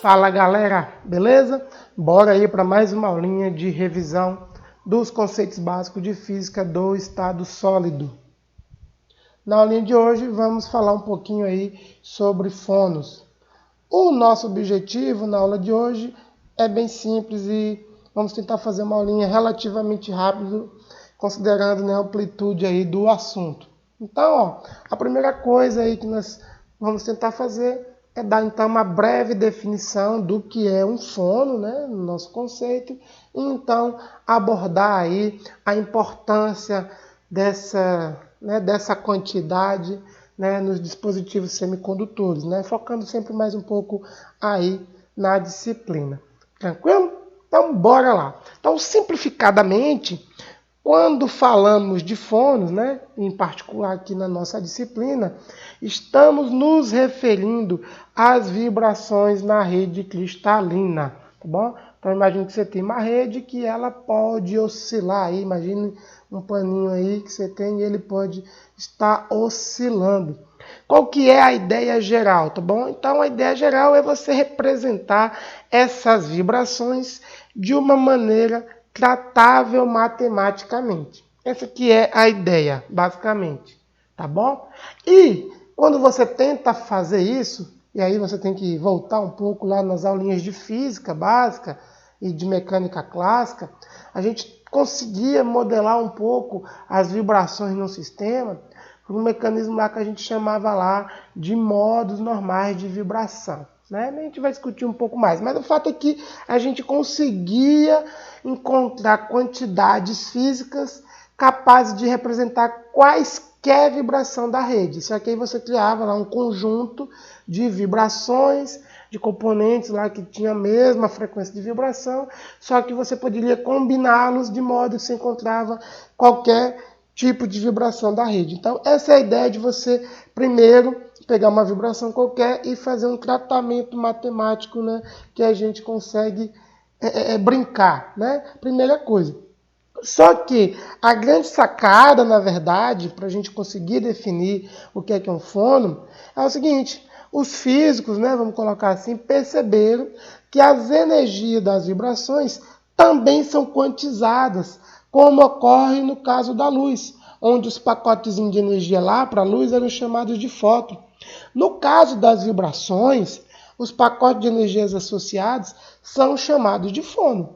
Fala galera, beleza? Bora aí para mais uma aulinha de revisão dos conceitos básicos de física do estado sólido. Na aulinha de hoje vamos falar um pouquinho aí sobre fônus. O nosso objetivo na aula de hoje é bem simples e vamos tentar fazer uma aulinha relativamente rápido, considerando a amplitude aí do assunto. Então, a primeira coisa aí que nós vamos tentar fazer é dar então uma breve definição do que é um fono, né, no nosso conceito, e então abordar aí a importância dessa quantidade, né, nos dispositivos semicondutores, né, focando sempre mais um pouco aí na disciplina. Tranquilo? Então, bora lá. Então, simplificadamente, quando falamos de fonos, né, em particular aqui na nossa disciplina, estamos nos referindo às vibrações na rede cristalina, tá bom? Então imagine que você tem uma rede que ela pode oscilar aí, imagine um paninho aí que você tem e ele pode estar oscilando. Qual que é a ideia geral, tá bom? Então a ideia geral é você representar essas vibrações de uma maneira tratável matematicamente. Essa que é a ideia, basicamente, tá bom? E quando você tenta fazer isso, e aí você tem que voltar um pouco lá nas aulinhas de física básica e de mecânica clássica, a gente conseguia modelar um pouco as vibrações no sistema por um mecanismo lá que a gente chamava lá de modos normais de vibração. Né? A gente vai discutir um pouco mais, mas o fato é que a gente conseguia encontrar quantidades físicas capazes de representar quaisquer vibração da rede. Só que aí você criava lá um conjunto de vibrações, de componentes lá que tinha a mesma frequência de vibração, só que você poderia combiná-los de modo que você encontrava qualquer tipo de vibração da rede. Então, essa é a ideia de você, primeiro, pegar uma vibração qualquer e fazer um tratamento matemático, né, que a gente consegue brincar, né? Primeira coisa. Só que a grande sacada, na verdade, para a gente conseguir definir o que é um fôno, é o seguinte: os físicos, né, vamos colocar assim, perceberam que as energias das vibrações também são quantizadas, como ocorre no caso da luz, onde os pacotes de energia lá para a luz eram chamados de fóton. No caso das vibrações, os pacotes de energias associados são chamados de fônon.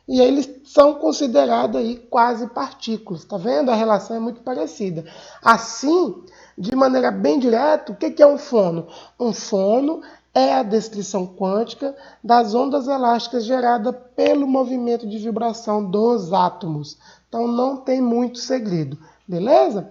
E eles são considerados aí quase partículas. Tá vendo? A relação é muito parecida. Assim, de maneira bem direta, o que é um fono? Um fono é a descrição quântica das ondas elásticas geradas pelo movimento de vibração dos átomos. Então não tem muito segredo. Beleza?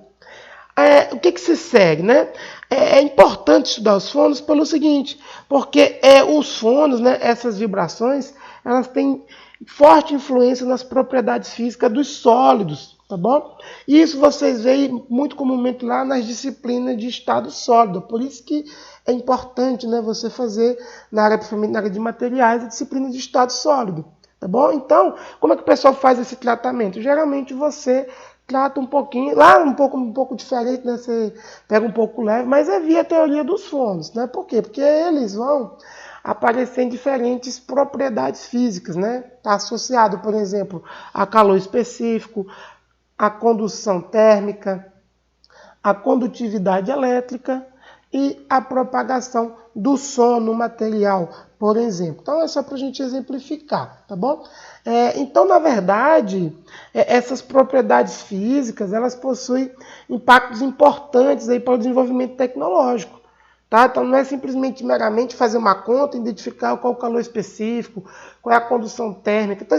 O que se segue, né? É importante estudar os fonos pelo seguinte, porque os fonos, né, essas vibrações, elas têm forte influência nas propriedades físicas dos sólidos, tá bom? E isso vocês veem muito comumente lá nas disciplinas de estado sólido, por isso que é importante, né, você fazer na área de materiais a disciplina de estado sólido, tá bom? Então, como é que o pessoal faz esse tratamento? Geralmente você trata um pouquinho, lá um pouco diferente, né? Você pega um pouco leve, mas é via teoria dos fonos, né? Por quê? Porque eles vão aparecer em diferentes propriedades físicas, né? Está associado, por exemplo, a calor específico, a condução térmica, a condutividade elétrica e a propagação do som no material, por exemplo. Então é só para a gente exemplificar, tá bom? Então, na verdade, essas propriedades físicas, elas possuem impactos importantes aí para o desenvolvimento tecnológico. Tá? Então não é simplesmente meramente fazer uma conta, identificar qual o calor específico, qual é a condução térmica. Então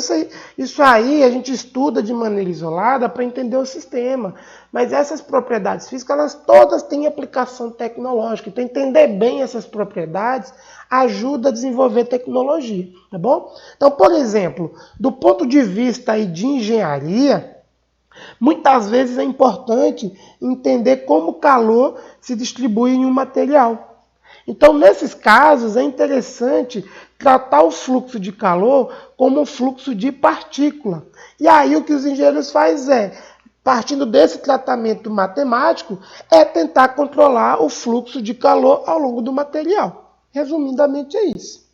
isso aí a gente estuda de maneira isolada para entender o sistema. Mas essas propriedades físicas, elas todas têm aplicação tecnológica. Então entender bem essas propriedades ajuda a desenvolver tecnologia. Tá bom? Então, por exemplo, do ponto de vista aí de engenharia, muitas vezes é importante entender como o calor se distribui em um material. Então, nesses casos, é interessante tratar o fluxo de calor como um fluxo de partícula. E aí o que os engenheiros fazem partindo desse tratamento matemático, é tentar controlar o fluxo de calor ao longo do material. Resumidamente é isso.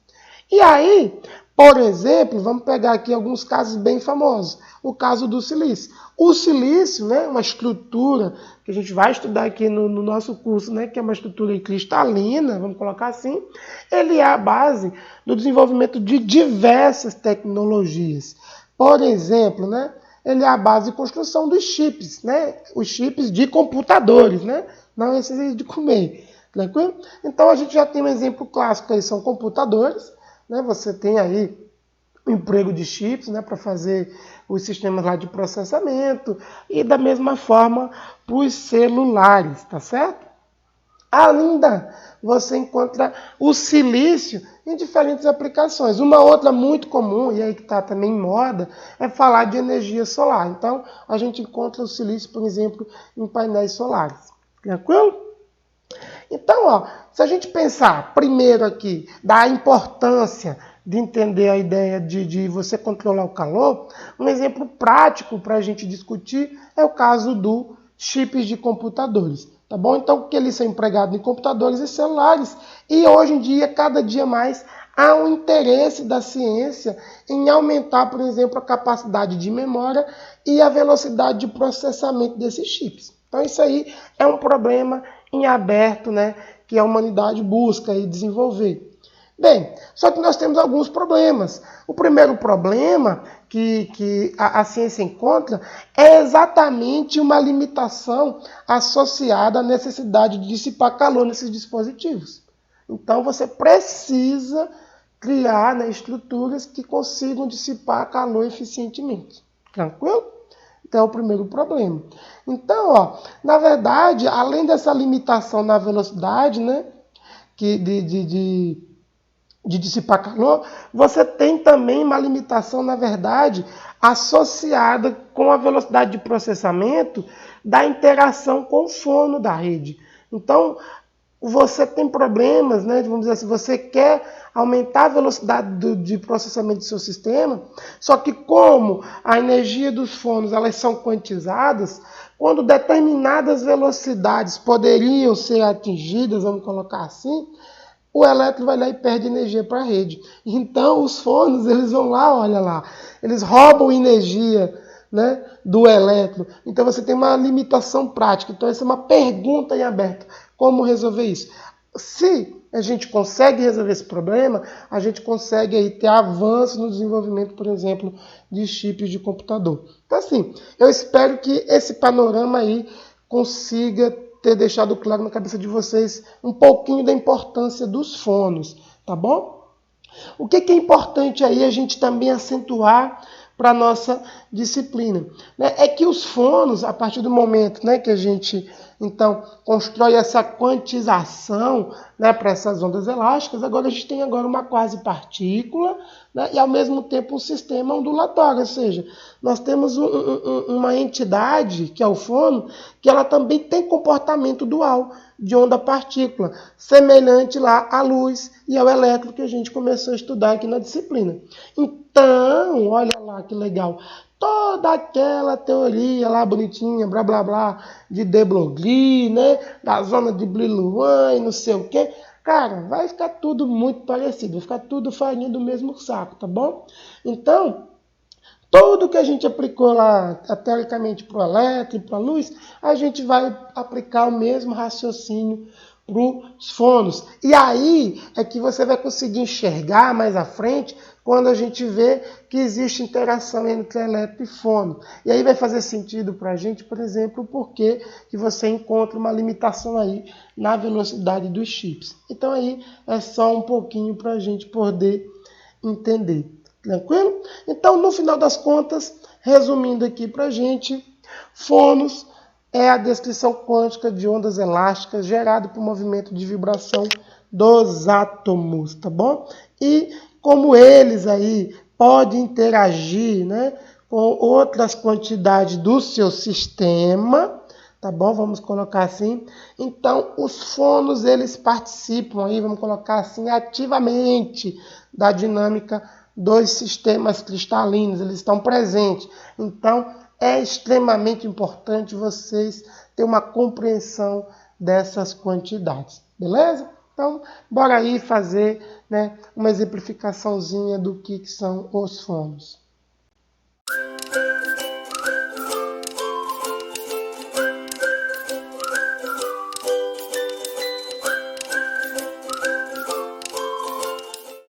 E aí, por exemplo, vamos pegar aqui alguns casos bem famosos. O caso do silício. O silício, né, uma estrutura que a gente vai estudar aqui no nosso curso, né, que é uma estrutura cristalina, vamos colocar assim, ele é a base do desenvolvimento de diversas tecnologias. Por exemplo, né, ele é a base de construção dos chips, né, os chips de computadores, né, não esses de comer. Tranquilo? Então a gente já tem um exemplo clássico aí, são computadores, né? Você tem aí o emprego de chips, né, para fazer os sistemas lá de processamento e da mesma forma para os celulares, tá certo? Ainda você encontra o silício em diferentes aplicações. Uma outra muito comum, e aí que está também em moda, é falar de energia solar. Então a gente encontra o silício, por exemplo, em painéis solares. Tranquilo? Então, ó, se a gente pensar primeiro aqui da importância de entender a ideia de você controlar o calor, um exemplo prático para a gente discutir é o caso do chips de computadores. Tá bom? Então, que eles são empregados em computadores e celulares. E hoje em dia, cada dia mais, há um interesse da ciência em aumentar, por exemplo, a capacidade de memória e a velocidade de processamento desses chips. Então, isso aí é um problema em aberto, né, que a humanidade busca e desenvolver. Bem, só que nós temos alguns problemas. O primeiro problema que a ciência encontra é exatamente uma limitação associada à necessidade de dissipar calor nesses dispositivos. Então você precisa criar, né, estruturas que consigam dissipar calor eficientemente. Tranquilo? Então é o primeiro problema. Então, ó, na verdade, além dessa limitação na velocidade, né, de dissipar calor, você tem também uma limitação, na verdade, associada com a velocidade de processamento da interação com o fono da rede. Então, você tem problemas, né? Vamos dizer assim, você quer aumentar a velocidade de processamento do seu sistema, só que como a energia dos fones elas são quantizadas, quando determinadas velocidades poderiam ser atingidas, vamos colocar assim, o elétron vai lá e perde energia para a rede. Então os fones, eles vão lá, olha lá, eles roubam energia, né, do elétron. Então você tem uma limitação prática. Então essa é uma pergunta em aberto. Como resolver isso? Se a gente consegue resolver esse problema, a gente consegue aí ter avanço no desenvolvimento, por exemplo, de chips de computador. Então assim, eu espero que esse panorama aí consiga ter deixado claro na cabeça de vocês um pouquinho da importância dos fonos, tá bom? O que é importante aí a gente também acentuar para a nossa disciplina, né? É que os fonos, a partir do momento, né, que a gente então constrói essa quantização, né, para essas ondas elásticas, agora a gente tem agora uma quase partícula, né, e ao mesmo tempo um sistema ondulatório, ou seja, nós temos uma entidade, que é o fono, que ela também tem comportamento dual de onda-partícula, semelhante lá à luz e ao elétron que a gente começou a estudar aqui na disciplina. Então, olha lá que legal, toda aquela teoria lá bonitinha, blá blá blá, de de Broglie, né, da zona de Brillouin e não sei o quê, cara, vai ficar tudo muito parecido, vai ficar tudo farinha do mesmo saco, tá bom? Então, tudo que a gente aplicou lá, teoricamente, para o elétron e para a luz, a gente vai aplicar o mesmo raciocínio para os fonos. E aí é que você vai conseguir enxergar mais à frente quando a gente vê que existe interação entre elétron e fono. E aí vai fazer sentido para a gente, por exemplo, porque que você encontra uma limitação aí na velocidade dos chips. Então aí é só um pouquinho para a gente poder entender. Tranquilo? Então, no final das contas, resumindo aqui para a gente, fonos é a descrição quântica de ondas elásticas gerado por movimento de vibração dos átomos, tá bom? E como eles aí podem interagir, né, com outras quantidades do seu sistema, tá bom? Vamos colocar assim. Então, os fonos, eles participam aí, vamos colocar assim, ativamente da dinâmica dos sistemas cristalinos, eles estão presentes. Então, é extremamente importante vocês terem uma compreensão dessas quantidades, beleza? Então, bora aí fazer, né, uma exemplificaçãozinha do que são os fonos.